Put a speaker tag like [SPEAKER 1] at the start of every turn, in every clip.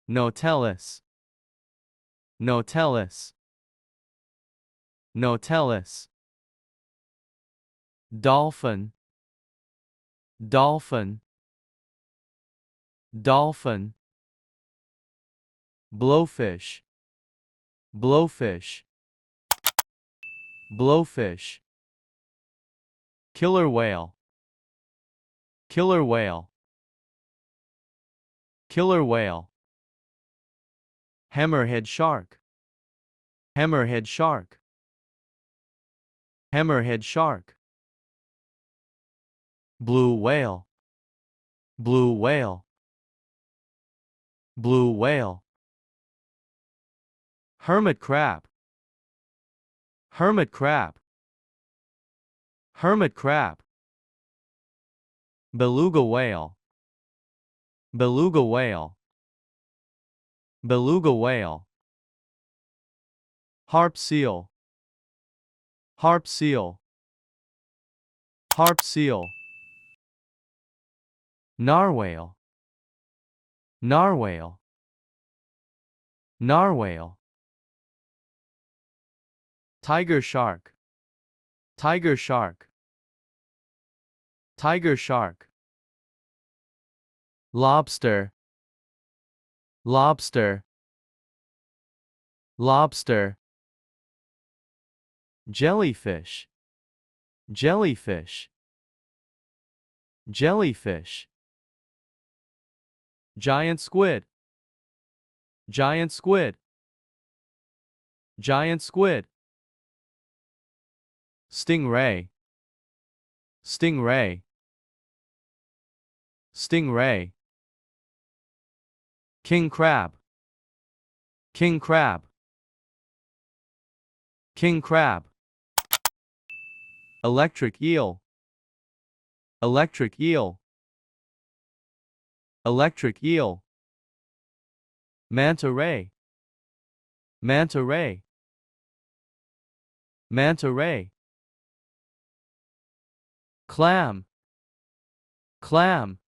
[SPEAKER 1] Nautilus, Nautilus, Nautilus. Dolphin, dolphin, dolphin. Blowfish, blowfish, blowfish. Killer whale, killer whale, killer whale. Hammerhead shark, hammerhead shark, hammerhead shark. Blue whale, blue whale, blue whale. Hermit crab, hermit crab, hermit crab. Beluga whale, beluga whale, beluga whale. Harp seal, harp seal, harp seal. Narwhal, narwhal, narwhal. Tiger shark, tiger shark, tiger shark. Lobster, lobster, lobster. Jellyfish, jellyfish, jellyfish. Giant squid, giant squid, giant squid. Stingray, stingray, stingray. King crab, king crab, king crab. Electric eel, electric eel, electric eel. Manta ray, manta ray, manta ray. Clam, clam,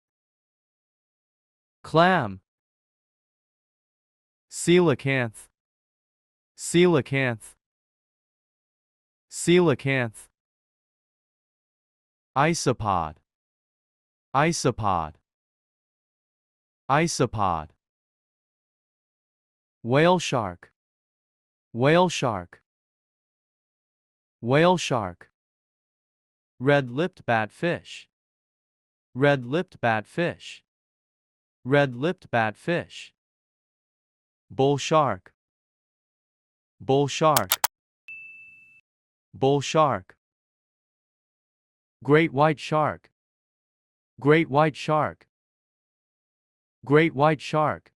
[SPEAKER 1] clam. Coelacanth, coelacanth, coelacanth. Isopod, isopod, isopod. Whale shark, whale shark, whale shark. Red-lipped batfish, red-lipped batfish, red-lipped batfish. Bull shark, bull shark, bull shark. Great white shark, great white shark, great white shark.